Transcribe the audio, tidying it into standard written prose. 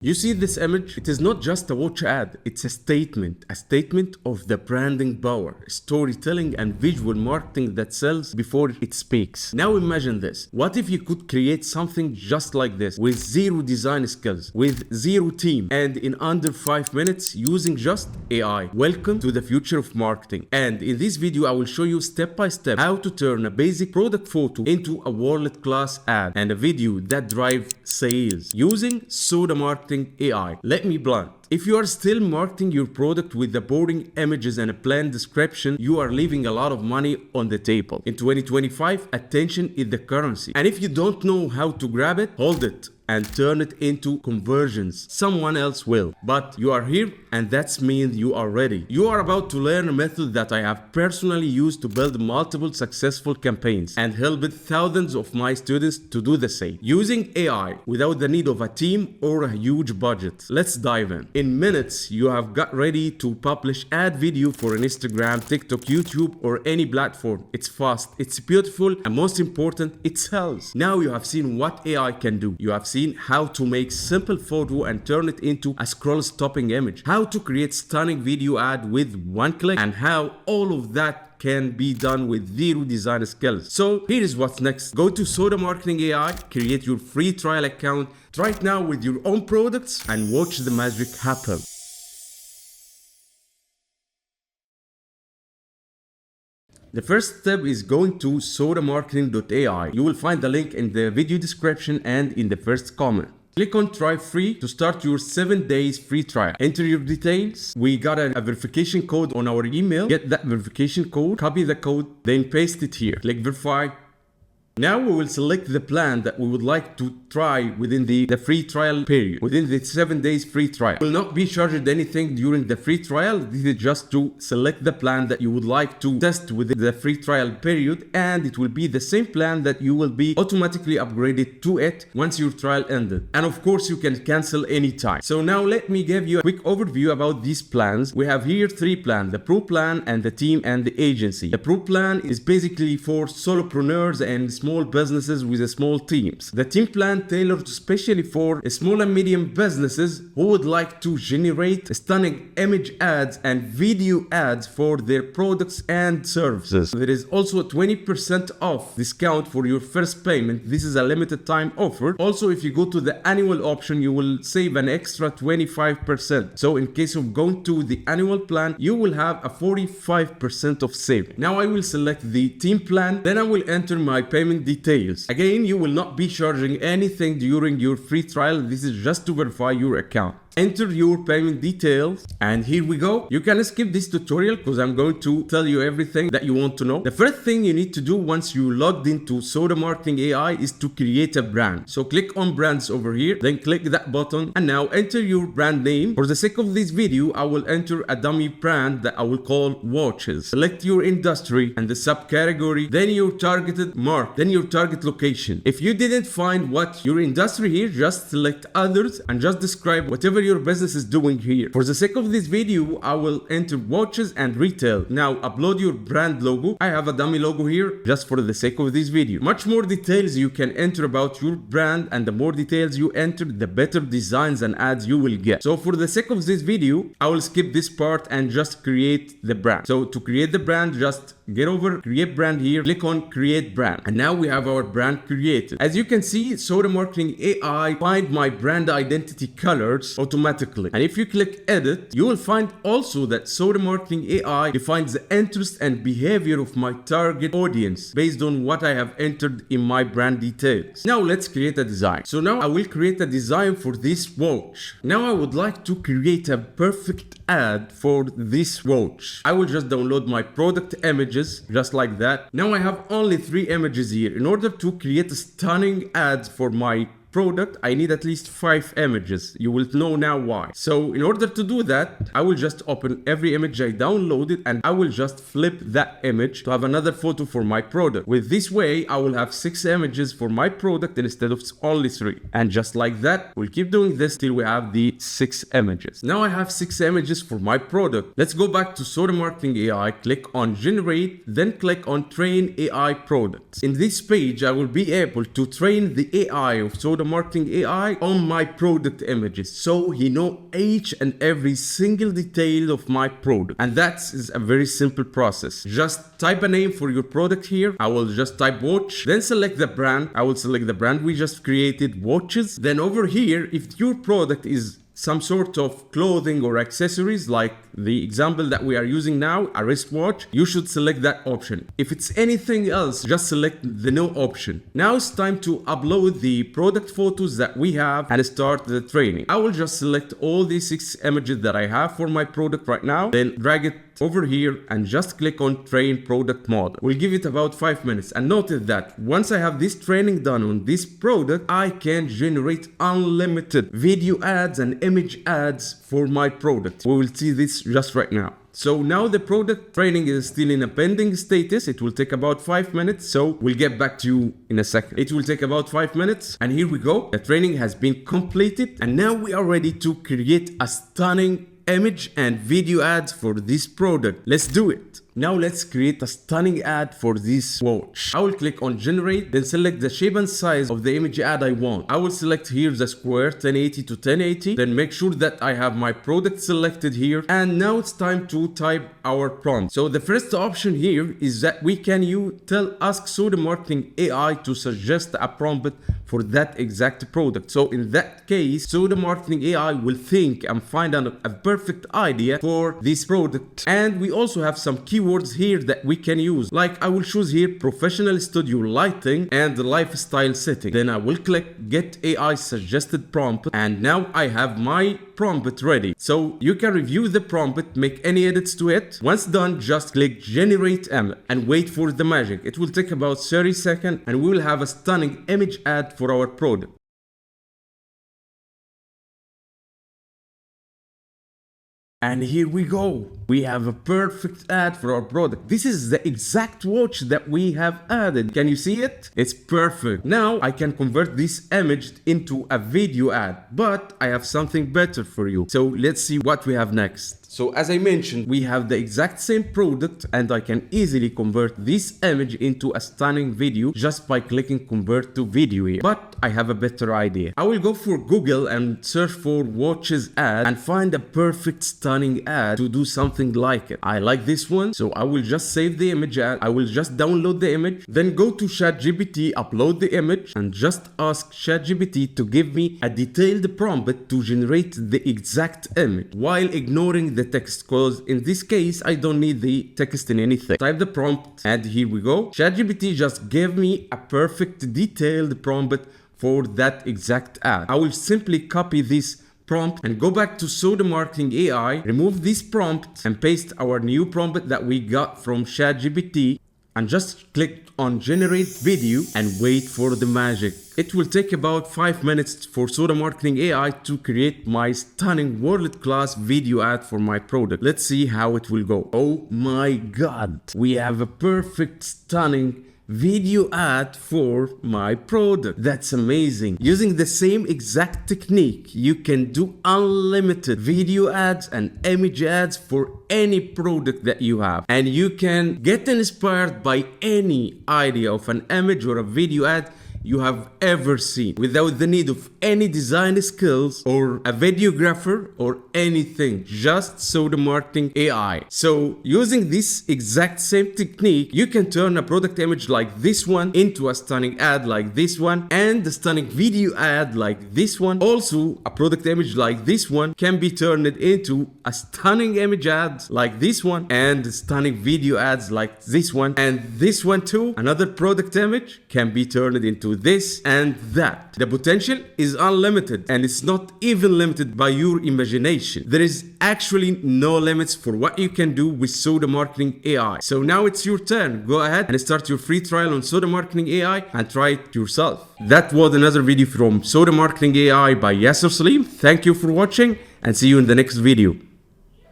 You see this image? It is not just a watch ad, it's a statement of the branding power, storytelling and visual marketing that sells before it speaks. Now imagine this. What if you could create something just like this with zero design skills, with zero team, and in under 5 minutes using just AI? Welcome to the future of marketing. And in this video, I will show you step by step how to turn a basic product photo into a world-class ad and a video that drives sales using SodaMarketing AI. Let me blunt. If you are still marketing your product with the boring images and a plain description, you are leaving a lot of money on the table. In 2025, attention is the currency. And if you don't know how to grab it, hold it and turn it into conversions. Someone else will. But you are here, and that means you are ready. You are about to learn a method that I have personally used to build multiple successful campaigns and helped thousands of my students to do the same. Using AI without the need of a team or a huge budget. Let's dive in. In minutes, you have got ready to publish ad video for an Instagram, TikTok, YouTube, or any platform. It's fast, it's beautiful, and most important, it sells. Now you have seen what AI can do. You have seen how to make simple photo and turn it into a scroll-stopping image, how to create stunning video ad with one click, and how all of that can be done with zero design skills. So here is what's next. Go to SodaMarketing AI, create your free trial account right now with your own products, and watch the magic happen. The first step is going to SodaMarketing.ai. You will find the link in the video description and in the first comment. Click on try free to start your 7 days free trial. Enter your details. We got a verification code on our email. Get that verification code, copy the code, then paste it here. Click verify. Now we will select the plan that we would like to try within the free trial period, within the 7 days free trial. You will not be charged anything during the free trial. This is just to select the plan that you would like to test within the free trial period, and it will be the same plan that you will be automatically upgraded to it once your trial ended. And of course, you can cancel anytime. So now let me give you a quick overview about these plans. We have here 3 plans: the Pro plan and the team and the agency. The Pro plan is basically for solopreneurs and small businesses with small teams. The team plan tailored especially for small and medium businesses who would like to generate stunning image ads and video ads for their products and services. There is also a 20% off discount for your first payment. This is a limited time offer. Also, if you go to the annual option, you will save an extra 25%. So in case of going to the annual plan, you will have a 45% of saving. Now I will select the team plan, then I will enter my payment details. Again, you will not be charging anything during your free trial. This is just to verify your account. Enter your payment details, and here we go. You can skip this tutorial because I'm going to tell you everything that you want to know. The first thing you need to do once you logged into SodaMarketing AI is to create a brand. So click on brands over here, then click that button, and now enter your brand name. For the sake of this video, I will enter a dummy brand that I will call watches. Select your industry and the subcategory, then your targeted market, then your target location. If you didn't find what your industry here, just select others and just describe whatever your business is doing here. For the sake of this video, I will enter watches and retail. Now upload your brand logo. I have a dummy logo here just for the sake of this video. Much more details you can enter about your brand, and the more details you enter, the better designs and ads you will get. So for the sake of this video, I will skip this part and just create the brand. So to create the brand, just get over create brand here, click on create brand, and now we have our brand created. As you can see, SodaMarketing AI find my brand identity colors automatically, and if you click edit, you will find also that SodaMarketing AI defines the interest and behavior of my target audience based on what I have entered in my brand details. Now let's create a design. So now I will create a design for this watch. Now I would like to create a perfect ad for this watch. I will just download my product images just like that. Now I have only 3 images here. In order to create stunning ads for my product, I need at least 5 images. You will know now why. So in order to do that, I will just open every image I downloaded, and I will just flip that image to have another photo for my product. With this way, I will have 6 images for my product instead of only 3. And just like that, we'll keep doing this till we have the 6 images. Now I have 6 images for my product. Let's go back to SodaMarketing AI, click on generate, then click on train AI products. In this page, I will be able to train the AI of SodaMarketing SodaMarketing AI on my product images, so he know each and every single detail of my product. And that is a very simple process. Just type a name for your product here. I will just type watch, then select the brand. I will select the brand we just created, watches. Then over here, if your product is some sort of clothing or accessories, like the example that we are using now, a wristwatch, you should select that option. If it's anything else, just select the no option. Now it's time to upload the product photos that we have and start the training. I will just select all these 6 images that I have for my product right now, then drag it over here and just click on train product model. We'll give it about 5 minutes, and notice that once I have this training done on this product, I can generate unlimited video ads and image ads for my product. We will see this just right now. So now the product training is still in a pending status. It will take about 5 minutes, so we'll get back to you in a second. It will take about 5 minutes, and here we go. The training has been completed, and now we are ready to create a stunning image and video ads for this product. Let's do it. Now let's create a stunning ad for this watch. I will click on generate, then select the shape and size of the image ad I want. I will select here the square 1080 to 1080, then make sure that I have my product selected here. And now it's time to type our prompt. So the first option here is that we can ask SodaMarketing AI to suggest a prompt for that exact product. So in that case, SodaMarketing AI will think and find a perfect idea for this product. And we also have some keywords here that we can use. Like I will choose here professional studio lighting and lifestyle setting. Then I will click get AI suggested prompt, and now I have my prompt ready. So you can review the prompt, make any edits to it. Once done, just click generate image and wait for the magic. It will take about 30 seconds and we will have a stunning image ad for our product. And here we go. We have a perfect ad for our product. This is the exact watch that we have added. Can you see it? It's perfect. Now I can convert this image into a video ad, but I have something better for you. So let's see what we have next. So as I mentioned, we have the exact same product, and I can easily convert this image into a stunning video just by clicking convert to video here. But I have a better idea. I will go for Google and search for watches ad and find a perfect stunning ad to do something like it. I like this one, so I will just save the image ad. I will just download the image, then go to ChatGPT, upload the image, and just ask ChatGPT to give me a detailed prompt to generate the exact image while ignoring the text, because in this case I don't need the text in anything. Type the prompt, and here we go. ChatGPT just gave me a perfect detailed prompt for that exact ad. I will simply copy this prompt and go back to SodaMarketing AI, remove this prompt and paste our new prompt that we got from ChatGPT, and just click on generate video and wait for the magic. It will take about 5 minutes for SodaMarketing AI to create my stunning world-class video ad for my product. Let's see how it will go. Oh my god, we have a perfect stunning video ad for my product. That's amazing. Using the same exact technique, you can do unlimited video ads and image ads for any product that you have, and you can get inspired by any idea of an image or a video ad you have ever seen without the need of any design skills or a videographer or anything, just SodaMarketing AI. So using this exact same technique, you can turn a product image like this one into a stunning ad like this one, and a stunning video ad like this one. Also, a product image like this one can be turned into a stunning image ad like this one, and stunning video ads like this one, and this one too. Another product image can be turned into this and that. The potential is unlimited, and it's not even limited by your imagination. There is actually no limits for what you can do with SodaMarketing AI. So now it's your turn. Go ahead and start your free trial on SodaMarketing AI and try it yourself. That was another video from SodaMarketing AI by Yasser Salim. Thank you for watching, and see you in the next video.